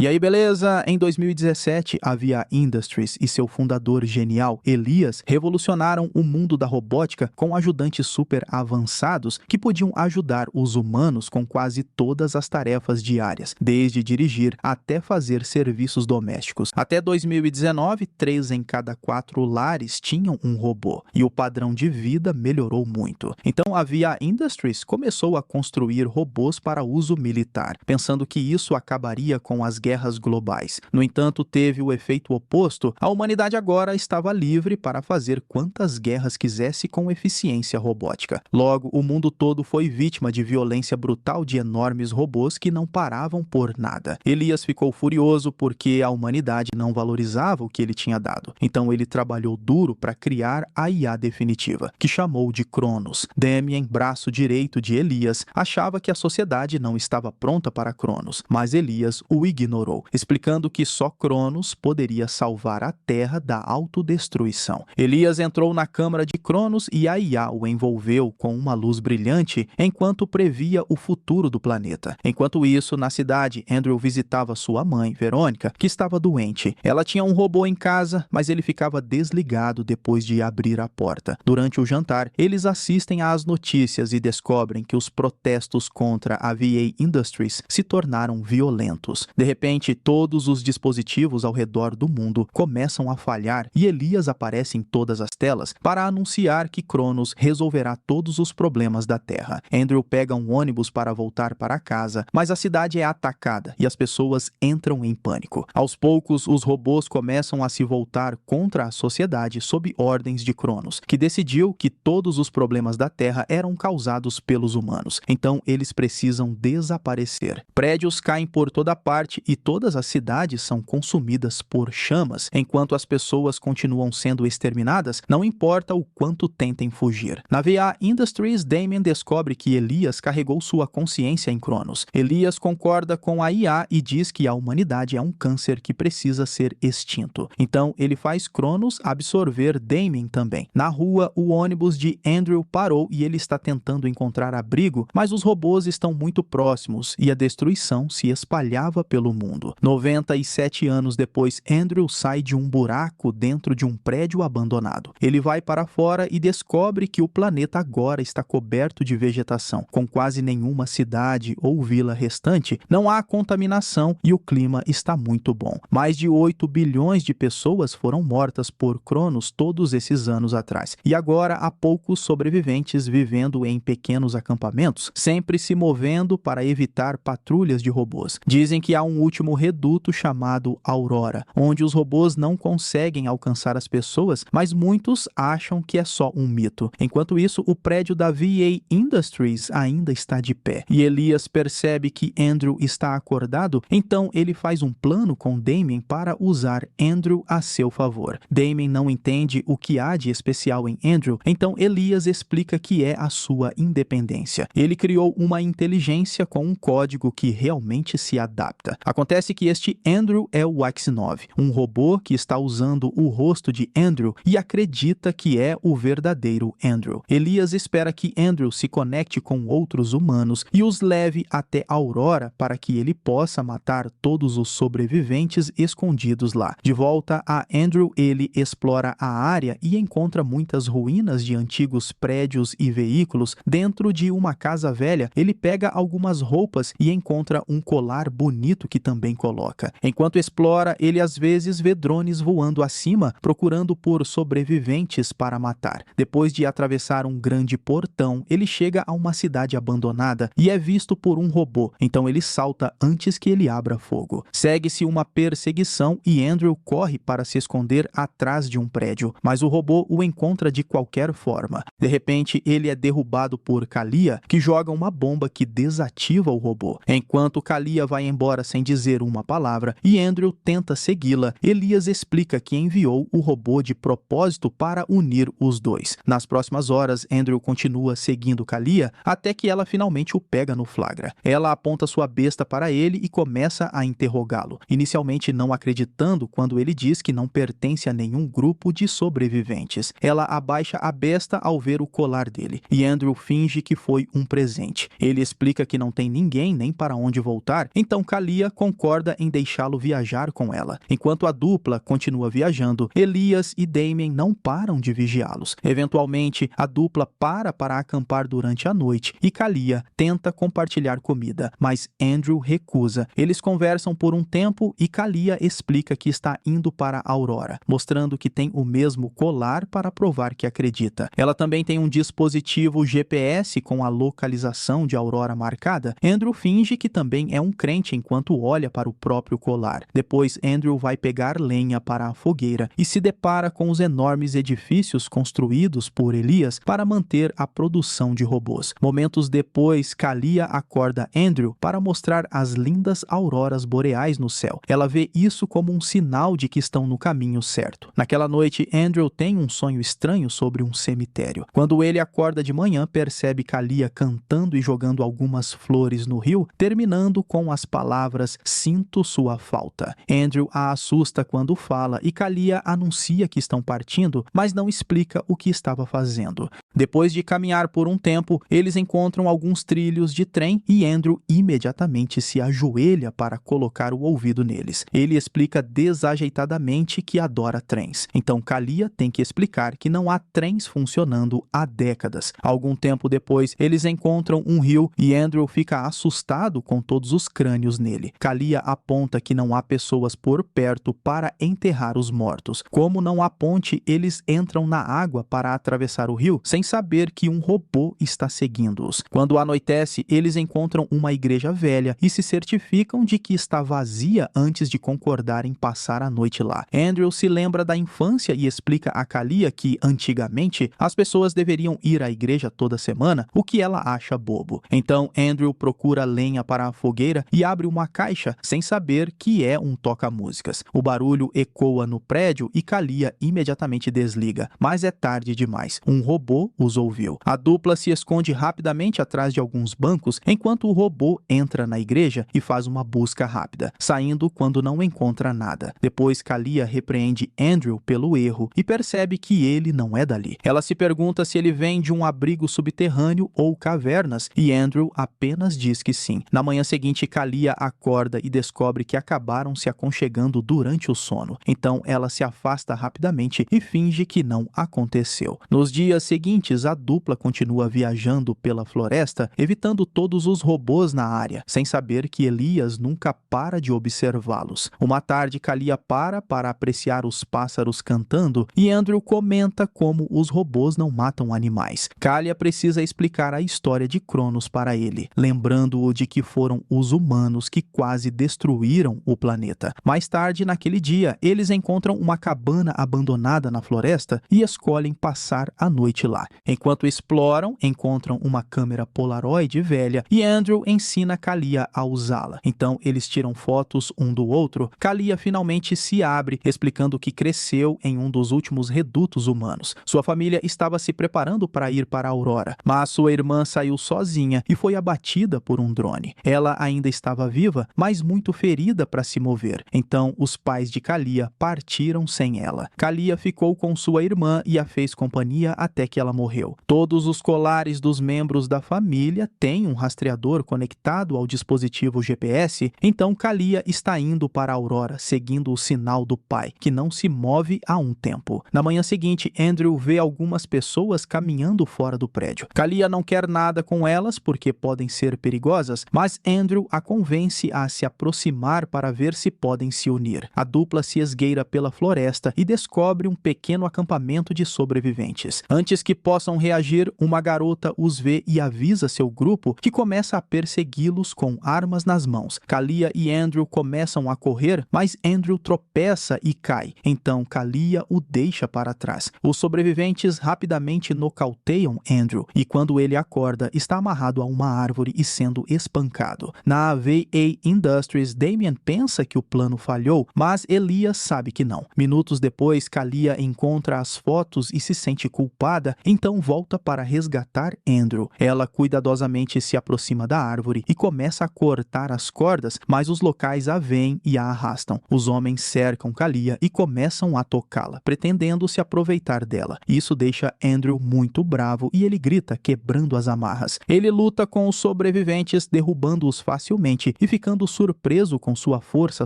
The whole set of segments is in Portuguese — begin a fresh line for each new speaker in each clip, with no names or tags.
E aí, beleza? Em 2017, a VIA Industries e seu fundador genial, Elias, revolucionaram o mundo da robótica com ajudantes super avançados que podiam ajudar os humanos com quase todas as tarefas diárias, desde dirigir até fazer serviços domésticos. Até 2019, 3 em cada 4 lares tinham um robô, e o padrão de vida melhorou muito. Então, a VIA Industries começou a construir robôs para uso militar, pensando que isso acabaria com as guerras globais. No entanto, teve o efeito oposto. A humanidade agora estava livre para fazer quantas guerras quisesse com eficiência robótica. Logo, o mundo todo foi vítima de violência brutal de enormes robôs que não paravam por nada. Elias ficou furioso porque a humanidade não valorizava o que ele tinha dado. Então ele trabalhou duro para criar a IA definitiva, que chamou de Cronos. Damien, braço direito de Elias, achava que a sociedade não estava pronta para Cronos, mas Elias o ignorou, explicando que só Cronos poderia salvar a Terra da autodestruição. Elias entrou na câmara de Cronos e a IA o envolveu com uma luz brilhante enquanto previa o futuro do planeta. Enquanto isso, na cidade, Andrew visitava sua mãe, Verônica, que estava doente. Ela tinha um robô em casa, mas ele ficava desligado depois de abrir a porta. Durante o jantar, eles assistem às notícias e descobrem que os protestos contra a VIA Industries se tornaram violentos. De repente, todos os dispositivos ao redor do mundo começam a falhar e Elias aparece em todas as telas para anunciar que Cronos resolverá todos os problemas da Terra. Andrew pega um ônibus para voltar para casa, mas a cidade é atacada e as pessoas entram em pânico. Aos poucos, os robôs começam a se voltar contra a sociedade sob ordens de Cronos, que decidiu que todos os problemas da Terra eram causados pelos humanos. Então, eles precisam desaparecer. Prédios caem por toda parte e todas as cidades são consumidas por chamas, enquanto as pessoas continuam sendo exterminadas, não importa o quanto tentem fugir. Na VIA Industries, Damien descobre que Elias carregou sua consciência em Cronos. Elias concorda com a IA e diz que a humanidade é um câncer que precisa ser extinto. Então, ele faz Cronos absorver Damien também. Na rua, o ônibus de Andrew parou e ele está tentando encontrar abrigo, mas os robôs estão muito próximos e a destruição se espalhava pelo mundo. 97 anos depois, Andrew sai de um buraco dentro de um prédio abandonado. Ele vai para fora e descobre que o planeta agora está coberto de vegetação, com quase nenhuma cidade ou vila restante, não há contaminação e o clima está muito bom. Mais de 8 bilhões de pessoas foram mortas por Cronos todos esses anos atrás. E agora há poucos sobreviventes vivendo em pequenos acampamentos, sempre se movendo para evitar patrulhas de robôs. Dizem que há um último reduto chamado Aurora, onde os robôs não conseguem alcançar as pessoas, mas muitos acham que é só um mito. Enquanto isso, o prédio da VIA Industries ainda está de pé. E Elias percebe que Andrew está acordado, então ele faz um plano com Damien para usar Andrew a seu favor. Damien não entende o que há de especial em Andrew, então Elias explica que é a sua independência. Ele criou uma inteligência com um código que realmente se adapta. Acontece que este Andrew é o X9, um robô que está usando o rosto de Andrew e acredita que é o verdadeiro Andrew. Elias espera que Andrew se conecte com outros humanos e os leve até Aurora para que ele possa matar todos os sobreviventes escondidos lá. De volta a Andrew, ele explora a área e encontra muitas ruínas de antigos prédios e veículos. Dentro de uma casa velha, ele pega algumas roupas e encontra um colar bonito que também coloca. Enquanto explora, ele às vezes vê drones voando acima, procurando por sobreviventes para matar. Depois de atravessar um grande portão, ele chega a uma cidade abandonada e é visto por um robô, então ele salta antes que ele abra fogo. Segue-se uma perseguição e Andrew corre para se esconder atrás de um prédio, mas o robô o encontra de qualquer forma. De repente, ele é derrubado por Kalia, que joga uma bomba que desativa o robô. Enquanto Kalia vai embora sem dizer uma palavra e Andrew tenta segui-la, Elias explica que enviou o robô de propósito para unir os dois. Nas próximas horas, Andrew continua seguindo Kalia até que ela finalmente o pega no flagra. Ela aponta sua besta para ele e começa a interrogá-lo, inicialmente não acreditando quando ele diz que não pertence a nenhum grupo de sobreviventes. Ela abaixa a besta ao ver o colar dele e Andrew finge que foi um presente. Ele explica que não tem ninguém nem para onde voltar, então Kalia concorda em deixá-lo viajar com ela. Enquanto a dupla continua viajando, Elias e Damien não param de vigiá-los. Eventualmente, a dupla para acampar durante a noite e Kalia tenta compartilhar comida, mas Andrew recusa. Eles conversam por um tempo e Kalia explica que está indo para Aurora, mostrando que tem o mesmo colar para provar que acredita. Ela também tem um dispositivo GPS com a localização de Aurora marcada. Andrew finge que também é um crente enquanto olha para o próprio colar. Depois, Andrew vai pegar lenha para a fogueira e se depara com os enormes edifícios construídos por Elias para manter a produção de robôs. Momentos depois, Kalia acorda Andrew para mostrar as lindas auroras boreais no céu. Ela vê isso como um sinal de que estão no caminho certo. Naquela noite, Andrew tem um sonho estranho sobre um cemitério. Quando ele acorda de manhã, percebe Kalia cantando e jogando algumas flores no rio, terminando com as palavras "Sinto sua falta". Andrew a assusta quando fala e Kalia anuncia que estão partindo, mas não explica o que estava fazendo. Depois de caminhar por um tempo, eles encontram alguns trilhos de trem e Andrew imediatamente se ajoelha para colocar o ouvido neles. Ele explica desajeitadamente que adora trens. Então Kalia tem que explicar que não há trens funcionando há décadas. Algum tempo depois, eles encontram um rio e Andrew fica assustado com todos os crânios nele. Kalia aponta que não há pessoas por perto para enterrar os mortos. Como não há ponte, eles entram na água para atravessar o rio sem saber que um robô está seguindo-os. Quando anoitece, eles encontram uma igreja velha e se certificam de que está vazia antes de concordar em passar a noite lá. Andrew se lembra da infância e explica a Kalia que, antigamente, as pessoas deveriam ir à igreja toda semana, o que ela acha bobo. Então, Andrew procura lenha para a fogueira e abre uma caixa sem saber que é um toca-músicas. O barulho ecoa no prédio e Kalia imediatamente desliga, mas é tarde demais. Um robô os ouviu. A dupla se esconde rapidamente atrás de alguns bancos enquanto o robô entra na igreja e faz uma busca rápida, saindo quando não encontra nada. Depois, Kalia repreende Andrew pelo erro e percebe que ele não é dali. Ela se pergunta se ele vem de um abrigo subterrâneo ou cavernas e Andrew apenas diz que sim. Na manhã seguinte, Kalia acorda e descobre que acabaram se aconchegando durante o sono. Então, ela se afasta rapidamente e finge que não aconteceu. Nos dias seguintes, a dupla continua viajando pela floresta, evitando todos os robôs na área, sem saber que Elias nunca para de observá-los. Uma tarde, Kalia para apreciar os pássaros cantando e Andrew comenta como os robôs não matam animais. Kalia precisa explicar a história de Cronos para ele, lembrando-o de que foram os humanos que quase destruíram o planeta. Mais tarde, naquele dia, eles encontram uma cabana abandonada na floresta e escolhem passar a noite lá. Enquanto exploram, encontram uma câmera Polaroid velha e Andrew ensina Kalia a usá-la. Então, eles tiram fotos um do outro. Kalia finalmente se abre, explicando que cresceu em um dos últimos redutos humanos. Sua família estava se preparando para ir para a Aurora, mas sua irmã saiu sozinha e foi abatida por um drone. Ela ainda estava viva, mas muito ferida para se mover. Então, os pais de Kalia partiram sem ela. Kalia ficou com sua irmã e a fez companhia até que ela morreu. Todos os colares dos membros da família têm um rastreador conectado ao dispositivo GPS, então Kalia está indo para a Aurora, seguindo o sinal do pai, que não se move há um tempo. Na manhã seguinte, Andrew vê algumas pessoas caminhando fora do prédio. Kalia não quer nada com elas porque podem ser perigosas, mas Andrew a convence a se aproximar para ver se podem se unir. A dupla se esgueira pela floresta e descobre um pequeno acampamento de sobreviventes. Antes que possam reagir, uma garota os vê e avisa seu grupo que começa a persegui-los com armas nas mãos. Kalia e Andrew começam a correr, mas Andrew tropeça e cai. Então Kalia o deixa para trás. Os sobreviventes rapidamente nocauteiam Andrew e quando ele acorda, está amarrado a uma árvore e sendo espancado. Na VA Industries, Damien pensa que o plano falhou, mas Elias sabe que não. Minutos depois, Kalia encontra as fotos e se sente culpada, então volta para resgatar Andrew. Ela cuidadosamente se aproxima da árvore e começa a cortar as cordas, mas os locais a veem e a arrastam. Os homens cercam Kalia e começam a tocá-la, pretendendo se aproveitar dela. Isso deixa Andrew muito bravo e ele grita, quebrando as amarras. Ele luta com os sobreviventes, derrubando-os facilmente e ficando surpreso com sua força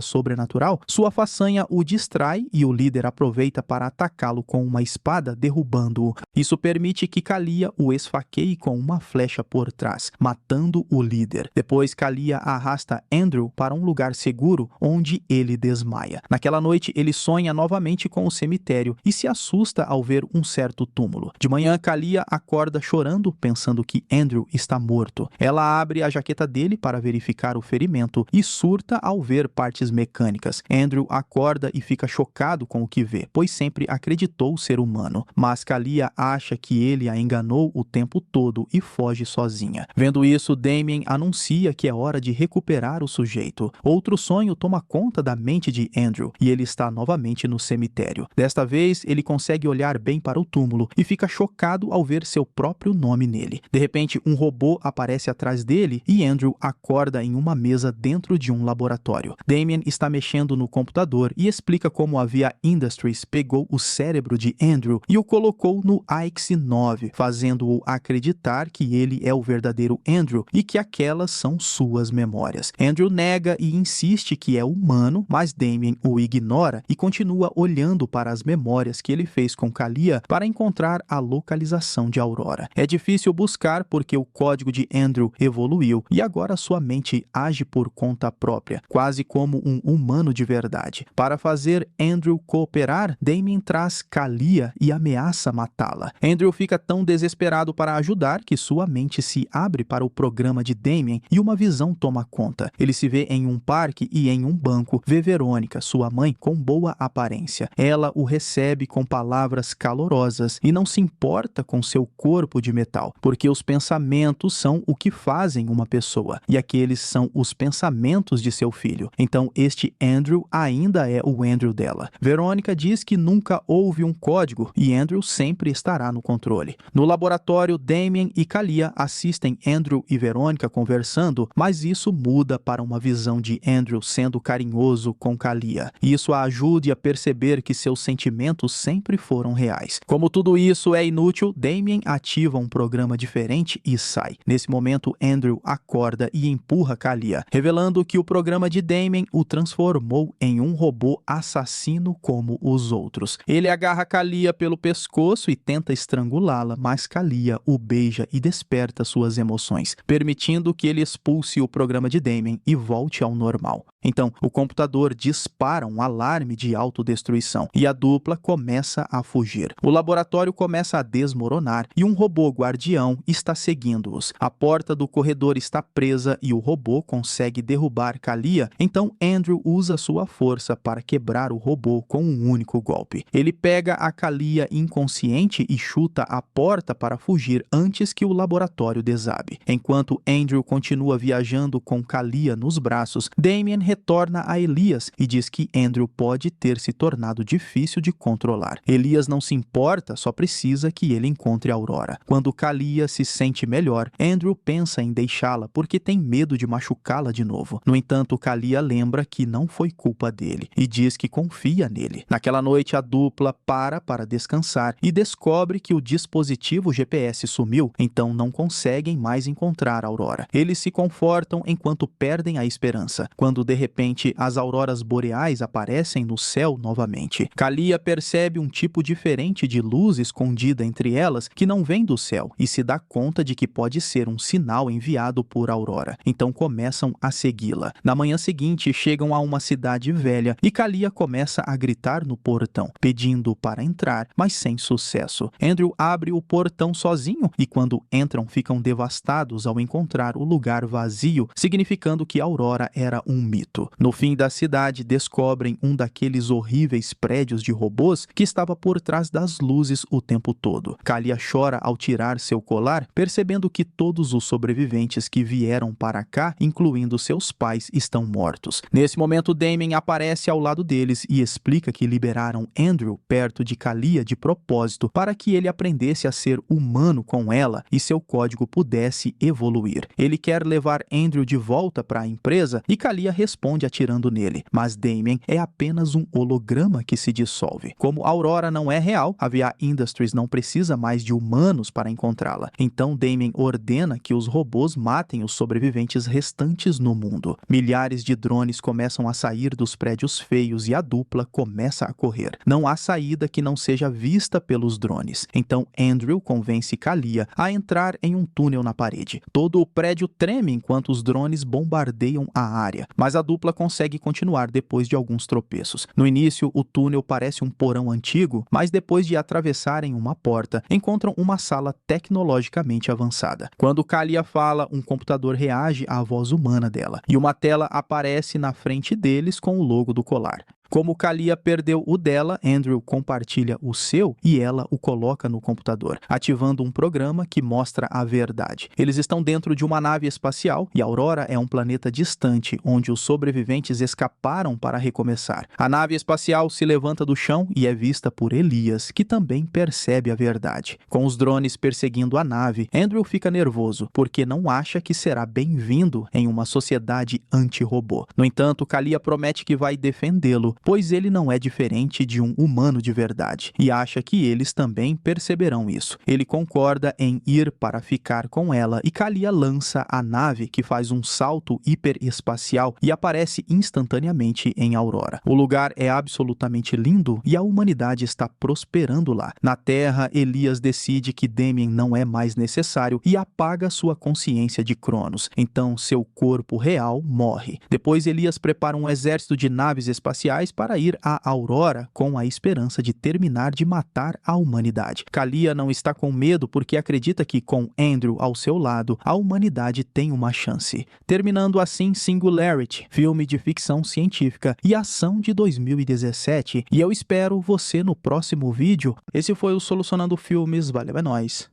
sobrenatural, sua façanha o distrai e o líder aproveita para atacá-lo com uma espada, derrubando-o. Isso permite que Kalia o esfaqueie com uma flecha por trás, matando o líder. Depois, Kalia arrasta Andrew para um lugar seguro, onde ele desmaia. Naquela noite, ele sonha novamente com o cemitério e se assusta ao ver um certo túmulo. De manhã, Kalia acorda chorando, pensando que Andrew está morto. Ela abre a jaqueta dele para verificar o ferimento e surta ao ver partes mecânicas. Andrew acorda e fica chocado com o que vê, pois sempre acreditou ser humano. Mas Kalia acha que ele a enganou o tempo todo e foge sozinha. Vendo isso, Damien anuncia que é hora de recuperar o sujeito. Outro sonho toma conta da mente de Andrew e ele está novamente no cemitério. Desta vez, ele consegue olhar bem para o túmulo e fica chocado ao ver seu próprio nome nele. De repente, um robô aparece atrás dele e Andrew acorda em uma mesa dentro de um laboratório. Damien está mexendo no computador e explica como a VIA Industries pegou o cérebro de Andrew e o colocou no AX-9, fazendo-o acreditar que ele é o verdadeiro Andrew e que aquelas são suas memórias. Andrew nega e insiste que é humano, mas Damien o ignora e continua olhando para as memórias que ele fez com Kalia para encontrar a localização de Aurora. É difícil buscar porque o código de Andrew evoluiu e agora sua mente age por conta própria, quase como um humano de verdade. Para fazer Andrew cooperar, Damien traz Kalia e ameaça matá-la. Andrew fica tão desesperado para ajudar que sua mente se abre para o programa de Damien e uma visão toma conta. Ele se vê em um parque e em um banco vê Verônica, sua mãe, com boa aparência. Ela o recebe com palavras calorosas e não se importa com seu corpo de metal, porque os pensamentos são o que fazem uma pessoa, e aqueles são os pensamentos de seu filho. Então este Andrew ainda é o Andrew dela. Verônica diz que nunca houve um código e Andrew sempre estará no controle. No laboratório, Damien e Kalia assistem Andrew e Verônica conversando, mas isso muda para uma visão de Andrew sendo carinhoso com Kalia. Isso a ajuda a perceber que seus sentimentos sempre foram reais. Como tudo isso é inútil, Damien ativa um programa diferente e sai. Nesse momento, Andrew acorda e empurra Kalia, revelando que o programa de Damien o transformou em um robô assassino como os outros. Ele agarra Kalia pelo pescoço e tenta estrangulá-la, mas Kalia o beija e desperta suas emoções, permitindo que ele expulse o programa de Damien e volte ao normal. Então, o computador dispara um alarme de autodestruição e a dupla começa a fugir. O laboratório começa a desmoronar e um robô guardião está seguindo-os. A porta do corredor está presa e o robô consegue derrubar Kalia, então Andrew usa sua força para quebrar o robô com um único golpe. Ele pega a Kalia inconsciente e chuta a porta para fugir antes que o laboratório desabe. Enquanto Andrew continua viajando com Kalia nos braços, Damien retorna a Elias e diz que Andrew pode ter se tornado difícil de controlar. Elias não se importa, só precisa que ele encontre Aurora. Quando Kalia se sente melhor, Andrew pensa em deixá-la porque tem medo de machucá-la de novo. No entanto, Kalia lembra que não foi culpa dele e diz que confia nele. Naquela noite, a dupla para descansar e descobre que o dispositivo GPS sumiu, então não conseguem mais encontrar Aurora. Eles se confortam enquanto perdem a esperança, quando de repente as auroras boreais aparecem no céu novamente. Kalia percebe um tipo diferente de luz escondida entre elas que não vem do céu e se dá conta de que pode ser um sinal enviado por Aurora. Então começam a segui-la. Na manhã seguinte, chegam a uma cidade velha e Kalia começa a gritar no portão, pedindo para entrar, mas sem sucesso. Andrew abre o portão sozinho e quando entram ficam devastados ao encontrar o lugar vazio, significando que Aurora era um mito. No fim da cidade, descobrem um daqueles horríveis prédios de robôs que estava por trás das luzes o tempo todo. Kalia chora ao tirar seu colar, percebendo que todos os sobreviventes que vieram para cá, incluindo seus pais, estão mortos. Nesse momento, Damien aparece ao lado deles e explica que liberaram Andrew perto de Kalia de propósito para que ele aprendesse a ser humano com ela e seu código pudesse evoluir. Ele quer levar Andrew de volta para a empresa e Kalia responde atirando nele, mas Damien é apenas um holograma que se dissolve. Como Aurora não é real, a VIA Industries não precisa mais de humanos para encontrá-la. Então Damien ordena que os robôs matem os sobreviventes restantes no mundo. mundo. Milhares de drones começam a sair dos prédios feios e a dupla começa a correr. Não há saída que não seja vista pelos drones. Então Andrew convence Kalia a entrar em um túnel na parede. Todo o prédio treme enquanto os drones bombardeiam a área, mas a dupla consegue continuar depois de alguns tropeços. No início, o túnel parece um porão antigo, mas depois de atravessarem uma porta, encontram uma sala tecnologicamente avançada. Quando Kalia fala, um computador reage à voz humana dela, e uma tela aparece na frente deles com o logo do colar. Como Kalia perdeu o dela, Andrew compartilha o seu e ela o coloca no computador, ativando um programa que mostra a verdade. Eles estão dentro de uma nave espacial e Aurora é um planeta distante, onde os sobreviventes escaparam para recomeçar. A nave espacial se levanta do chão e é vista por Elias, que também percebe a verdade. Com os drones perseguindo a nave, Andrew fica nervoso, porque não acha que será bem-vindo em uma sociedade anti-robô. No entanto, Kalia promete que vai defendê-lo, pois ele não é diferente de um humano de verdade, e acha que eles também perceberão isso. Ele concorda em ir para ficar com ela e Kalia lança a nave, que faz um salto hiperespacial e aparece instantaneamente em Aurora. O lugar é absolutamente lindo e a humanidade está prosperando lá. Na Terra, Elias decide que Damien não é mais necessário e apaga sua consciência de Cronos. Então, seu corpo real morre. Depois, Elias prepara um exército de naves espaciais para ir à Aurora com a esperança de terminar de matar a humanidade. Kalia não está com medo porque acredita que, com Andrew ao seu lado, a humanidade tem uma chance. Terminando assim Singularity, filme de ficção científica e ação de 2017. E eu espero você no próximo vídeo. Esse foi o Solucionando Filmes. Valeu, é nóis.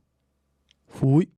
Fui.